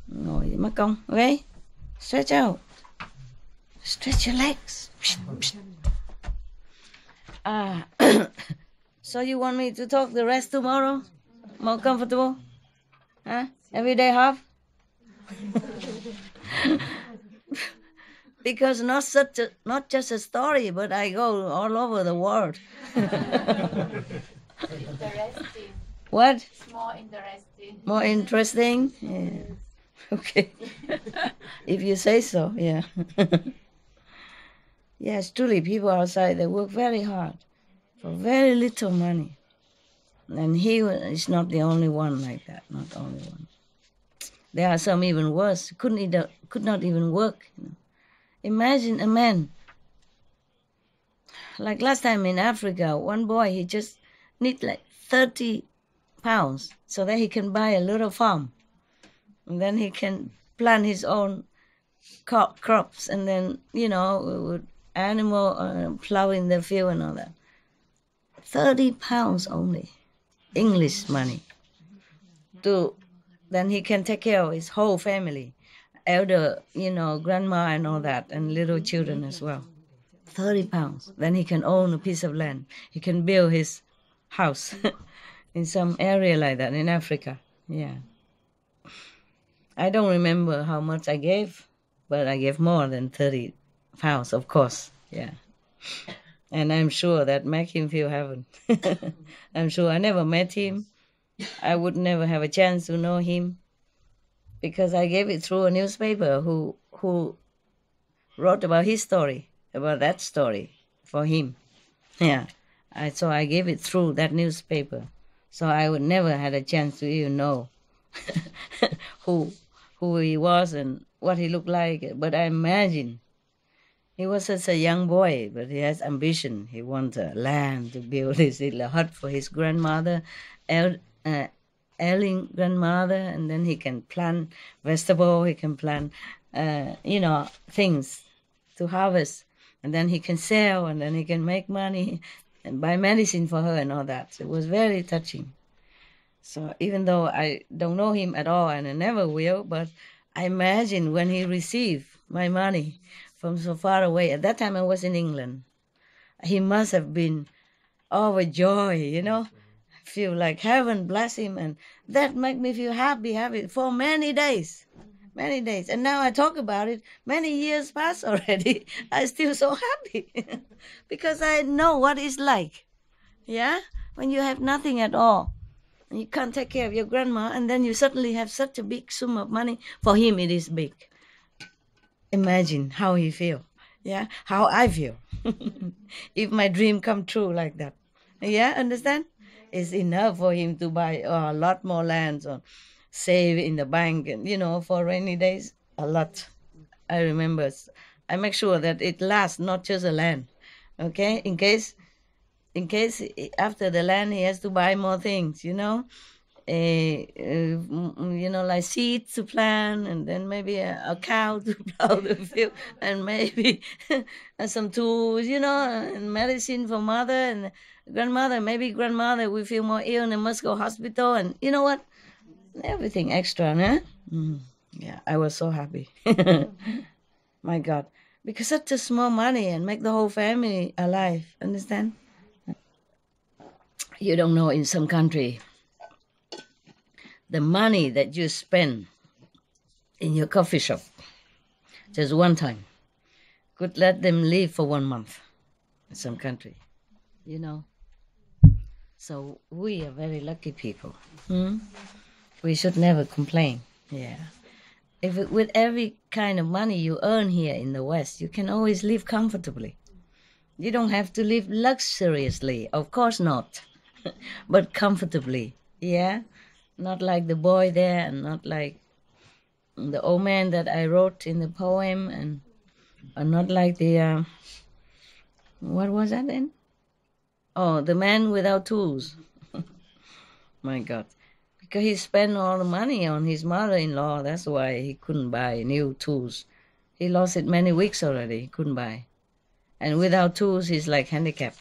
Ngồi mất công. Okay? Stretch out. Stretch your legs. So you want me to talk the rest tomorrow? More comfortable? Huh? Every day half? Because not just a story, but I go all over the world. Interesting. What? It's more interesting. More interesting? Yeah. Okay. If you say so, yeah. Yes, truly, people outside, they work very hard for very little money. And he is not the only one like that, not the only one. There are some even worse, could not even work. Imagine a man, like last time in Africa, one boy, he just need like 30 pounds so that he can buy a little farm. And then he can plant his own crops, and then, with animal plowing the field and all that. 30 pounds only, English money. Then he can take care of his whole family, elder, grandma and all that, and little children as well. 30 pounds. Then he can own a piece of land. He can build his house in some area like that in Africa. Yeah. I don't remember how much I gave, but I gave more than 30 pounds, of course. Yeah. And I'm sure that make him feel heaven. I'm sure I never met him. I would never have a chance to know him because I gave it through a newspaper who wrote about his story, about that story for him. Yeah. So I gave it through that newspaper. So I would never had a chance to even know who he was and what he looked like. But I imagine he was such a young boy, but he has ambition. He wants land to build his little hut for his grandmother, ailing grandmother, and then he can plant vegetable, he can plant, things to harvest, and then he can sell, and then he can make money and buy medicine for her and all that. So it was very touching. So even though I don't know him at all, and I never will, but I imagine when he received my money from so far away, at that time I was in England, he must have been overjoyed, feel like heaven bless him, and that made me feel happy for many days. And now I talk about it, many years pass already, I still so happy because I know what it's like. Yeah, when you have nothing at all and you can't take care of your grandma, and then you suddenly have such a big sum of money. For him it is big. Imagine how he feel. Yeah, how I feel if my dream come true like that. Yeah, understand? It's enough for him to buy a lot more lands or save in the bank, and for rainy days, a lot. I remember, I make sure that it lasts, not just a land. Okay, in case after the land he has to buy more things, like seeds to plant, and then maybe a cow to plow the field, and maybe some tools, and medicine for mother and grandmother. Maybe grandmother will feel more ill and must go hospital, and you know what? Everything extra, huh? Yeah, I was so happy. My God, because such a small money and make the whole family alive. Understand? You don't know, in some country, the money that you spend in your coffee shop just one time could let them live for 1 month in some country, So we are very lucky people. We should never complain. Yeah. With every kind of money you earn here in the West, you can always live comfortably. You don't have to live luxuriously, of course not, but comfortably. Yeah. Not like the boy there, and not like the old man that I wrote in the poem, and not like the what was that then? Oh, the man without tools. My God, because he spent all the money on his mother-in-law. That's why he couldn't buy new tools. He lost it many weeks already. He couldn't buy, and without tools, he's like handicapped,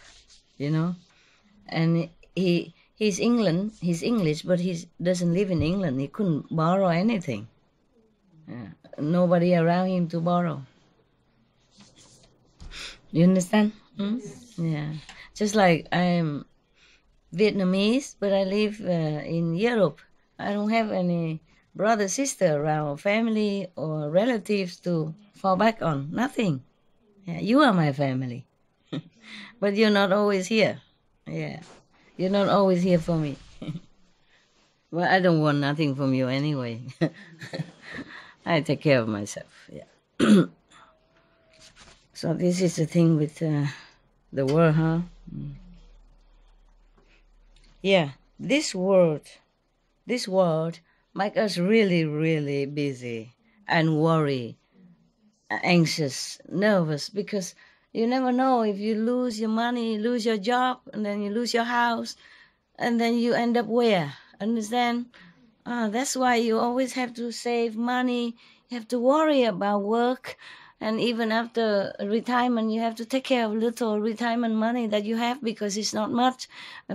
And he's English, but he doesn't live in England. He couldn't borrow anything. Nobody around him to borrow. You understand? Yeah. Just like I'm Vietnamese, but I live in Europe. I don't have any brother, sister around, family or relatives to fall back on. Nothing. Yeah, you are my family. But you're not always here. Yeah. You're not always here for me. Well, I don't want nothing from you anyway. I take care of myself. Yeah. So this is the thing with the world, huh? Yeah. This world make us really, really busy and worry, anxious, nervous, because you never know if you lose your money, lose your job, and then you lose your house, and then you end up where? Understand? That's why you always have to save money. You have to worry about work. And even after retirement, you have to take care of little retirement money that you have, because it's not much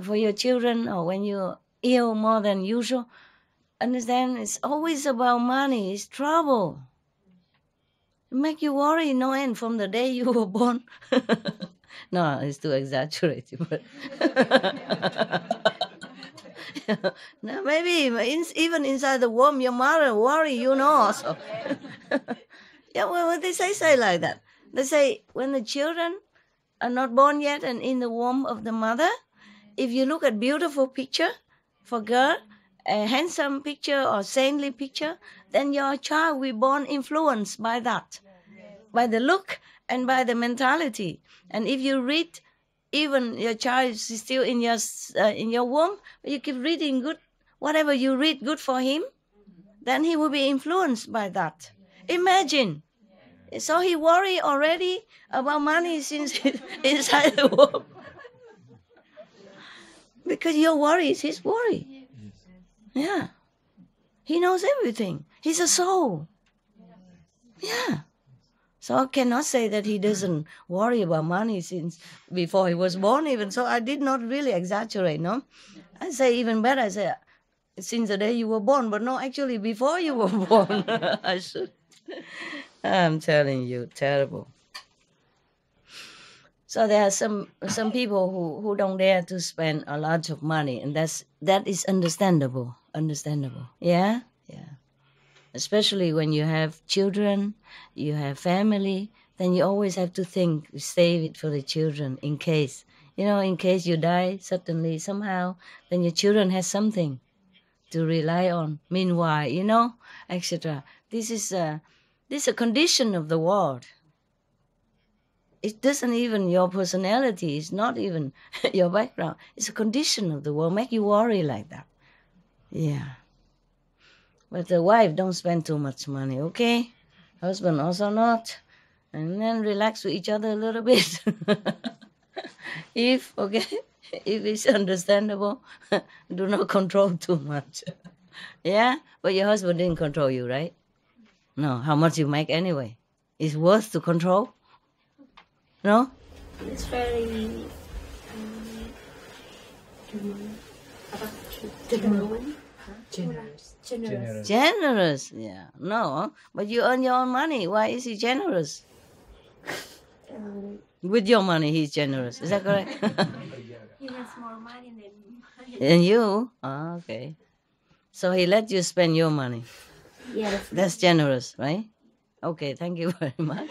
for your children, or when you're ill more than usual. Understand? It's always about money. It's trouble. It make you worry no end from the day you were born. No, it's too exaggerated, but no, maybe even inside the womb, your mother worry, also. Yeah, well, they say like that. They say when the children are not born yet and in the womb of the mother, if you look at beautiful picture for girl, a handsome picture or saintly picture, then your child will be born influenced by that, by the look and by the mentality. And if you read, even your child is still in your womb, you keep reading good, whatever you read good for him, then he will be influenced by that. Imagine. So he worry already about money since he's inside the womb. Because your worry is his worry. Yeah. He knows everything. He's a soul. Yeah. So I cannot say that he doesn't worry about money since before he was born even. So I did not really exaggerate, no? I say even better, I say, since the day you were born, but no, actually before you were born. I should. I'm telling you, terrible. So there are some people who don't dare to spend a lot of money, and that is understandable. Yeah. Especially when you have children, you have family, then you always have to think, save it for the children in case you die suddenly somehow, then your children has something to rely on. Meanwhile, etc. This is a condition of the world. It doesn't even your personality. It's not even your background. It's a condition of the world. Make you worry like that. Yeah. But the wife don't spend too much money, okay? Husband also not. And then relax with each other a little bit. If If it's understandable, do not control too much. Yeah? But your husband didn't control you, right? No. How much you make anyway? It's worth to control? No? It's very generous. Generous. Yeah. No. But you earn your own money. Why is he generous? With your money, he's generous. Is that correct? He has more money than mine. And you? Oh, okay. So he let you spend your money. Yeah, That's generous, right? Okay, thank you very much.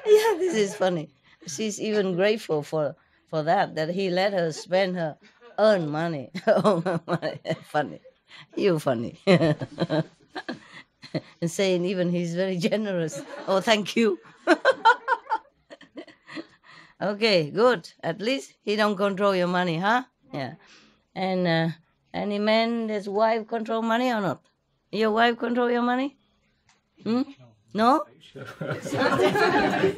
Yeah, this is funny. She's even grateful for that he let her spend her earn money. Funny. You funny. And saying even he's very generous. Oh, thank you. Okay, good. At least he don't control your money, huh? Yeah. And any man, his wife control money or not? Your wife control your money? Hmm? No?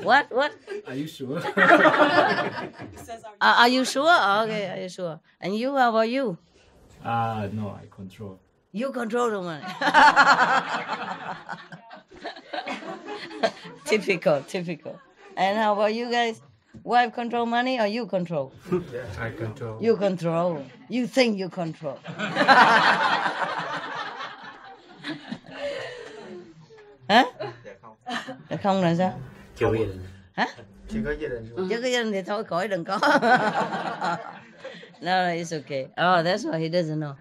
What? Are you sure? Are you sure? Okay, are you sure? And you, how about you? No, I control. You control the money. Typical. And how about you guys? Wife control money or you control? I control. You control. You think you control. Hả? Không là sao? Chưa có gia đình. Hả? Chưa có gia đình. Chứ có gia đình thì thôi khỏi đừng có. No, it's okay. Oh, that's why he doesn't know.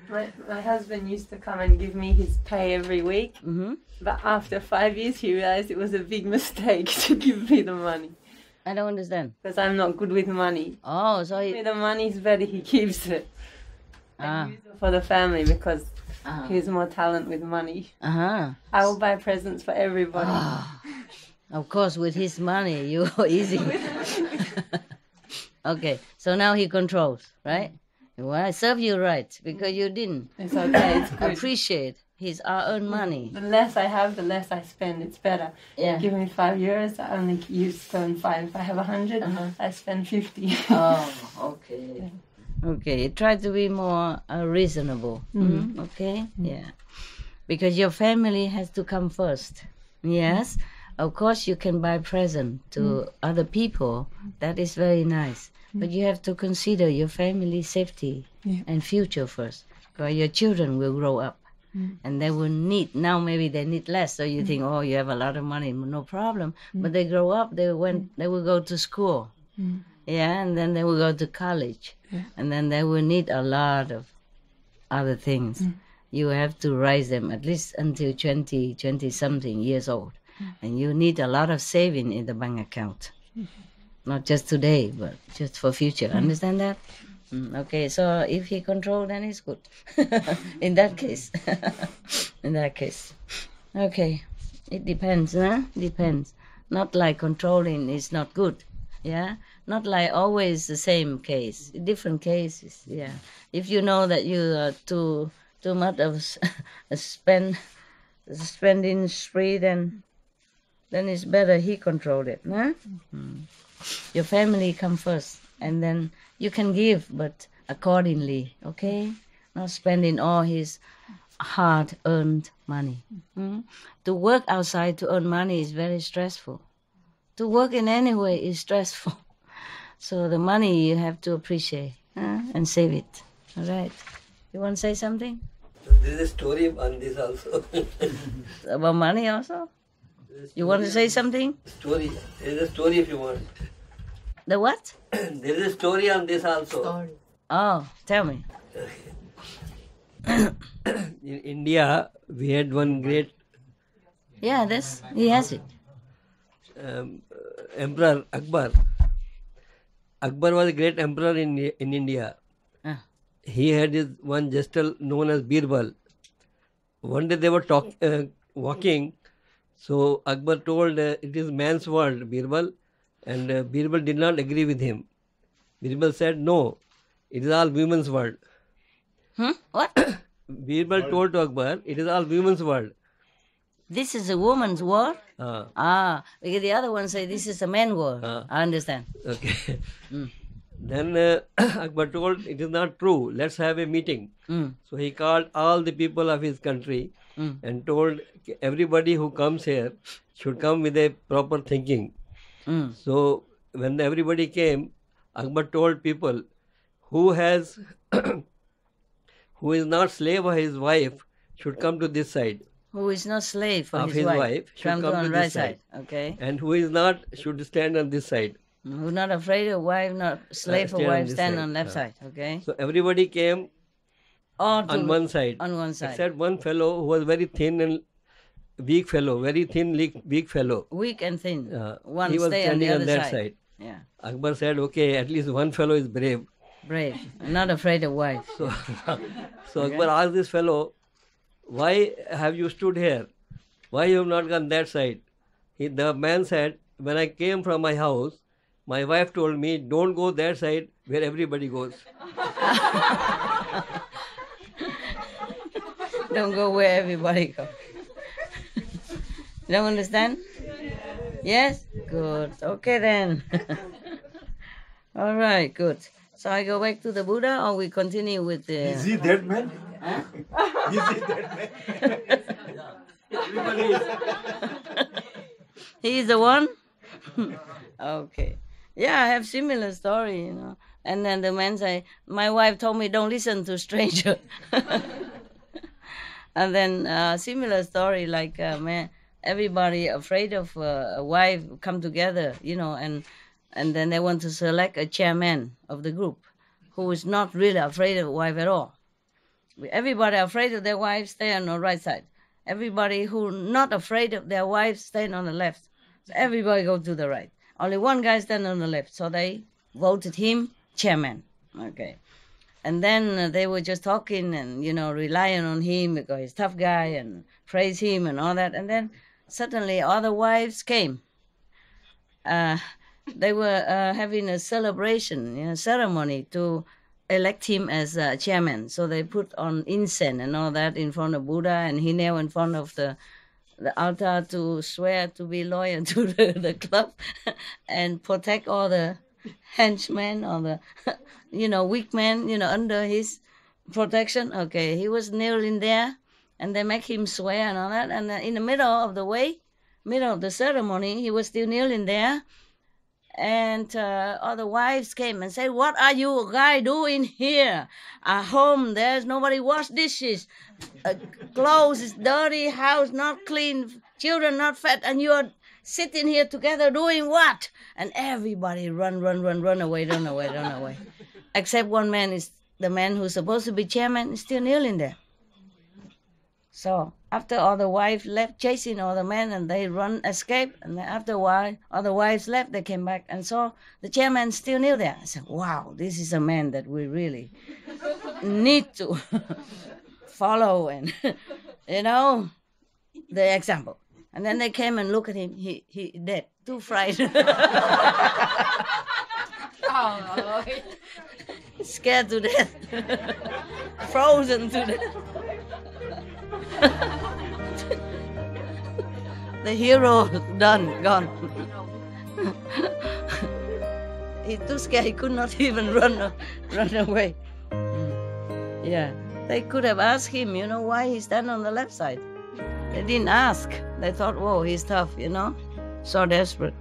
My husband used to come and give me his pay every week, but after 5 years he realized it was a big mistake to give me the money. I don't understand. Because I'm not good with money. Oh, so If the money is better, he keeps it. Ah. Use it for the family because he has more talent with money. Uh-huh. I will buy presents for everybody. Of course, with his money, you easy. Okay, so now he controls, right? Well, I serve you right because you didn't It's okay, it's good. appreciate his earned money. The less I have, the less I spend. It's better. Yeah. Give me 5 years, I only use spend 5. If I have 100, I spend 50. Oh, okay. Okay, try to be more reasonable. Okay, yeah. Because your family has to come first. Yes, of course you can buy present to other people. That is very nice. But you have to consider your family's safety and future first. Because your children will grow up. And they will need, now maybe they need less. So you think, oh, you have a lot of money, no problem. But they grow up, they will go to school. Yeah, and then they will go to college. And then they will need a lot of other things. You have to raise them at least until 20-something years old. And you need a lot of saving in the bank account. Not just today, but just for future. Understand that? Okay, so if he control, then it's good. In that case. In that case. Okay, it depends, huh? Depends. Not like controlling is not good. Yeah, not like always the same case. Different cases. Yeah, if you know that you are too much of a spending spree, then it's better he control it. Huh? Your family come first, and then you can give, but accordingly. Okay, not spending all his hard-earned money. To work outside to earn money is very stressful. To work in any way is stressful. So the money you have to appreciate and save it. All right. You want to say something? There is a story on this also. About money also? You want to say something? Story. There is a story if you want. The what? There is a story on this also. Story. Oh, tell me. In India, we had one great Yeah, he has it. emperor, Akbar. Akbar was a great emperor in India. He had his one gestal known as Birbal. One day they were walking. So Akbar told it is man's world, Birbal. And Birbal did not agree with him. Birbal said, no, it is all women's world. What? Birbal told to Akbar, it is all women's world. This is a woman's world? Because the other one say this is a man war. I understand. Okay. Then Akbar told, it is not true. Let's have a meeting. So he called all the people of his country and told everybody who comes here should come with a proper thinking. So when everybody came, Akbar told people who has who is not slave of his wife should come to this side. Who is not slave of his wife should come to on this right side. Okay. And who is not should stand on this side. Who's not afraid of wife, not slave of wife, stand on left side. Okay. So everybody came on one side. On one side. Except one fellow who was very thin and weak fellow, very thin, weak fellow. Weak and thin. One he was stay standing on the other that side. Yeah. Akbar said, okay, at least one fellow is brave. Brave, not afraid of wife. So Akbar asked this fellow, why have you stood here? Why you have not gone that side? The man said, when I came from my house, my wife told me, don't go that side where everybody goes. Don't go where everybody goes. Don't understand? Yes? Good. Okay then. All right, good. So I go back to the Buddha or we continue with the... Is he that man? Huh? Is he that man? He is the one? Okay. Yeah, I have similar story, you know. And then the man say, my wife told me don't listen to stranger. And then similar story like, man, everybody afraid of a wife come together, you know, and then they want to select a chairman of the group who is not really afraid of wife at all. Everybody afraid of their wife stay on the right side. Everybody who not afraid of their wife stand on the left. So everybody go to the right. Only one guy stand on the left. So they voted him chairman. Okay. And then they were just talking and, you know, relying on him because he's a tough guy and praise him and all that. And then suddenly other wives came. They were having a celebration, you know, ceremony to elect him as chairman. So they put on incense and all that in front of Buddha, and he knelt in front of the altar to swear to be loyal to the club and protect all the henchmen or the, you know, weak men, you know, under his protection. Okay, he was kneeling there, and they make him swear and all that. And in the middle of the ceremony, he was still kneeling there. And other wives came and said, what are you guys doing here? At home, there's nobody wash dishes. Clothes is dirty, house not clean, children not fed, and you're sitting here together doing what? And everybody run away. Except one man, is the man who's supposed to be chairman, is still kneeling there. So after all the wives left chasing all the men and they escape, and then after a while, all the wives left, they came back and saw the chairman still kneel there. I said, wow, this is a man that we really need to follow and, you know, the example. And then they came and looked at him, he dead, too frightened. Oh. Scared to death, frozen to death. The hero done, gone. He too scared, he could not even run away. Yeah, they could have asked him, you know, why he stand on the left side. They didn't ask. They thought, whoa, he's tough, you know, so desperate.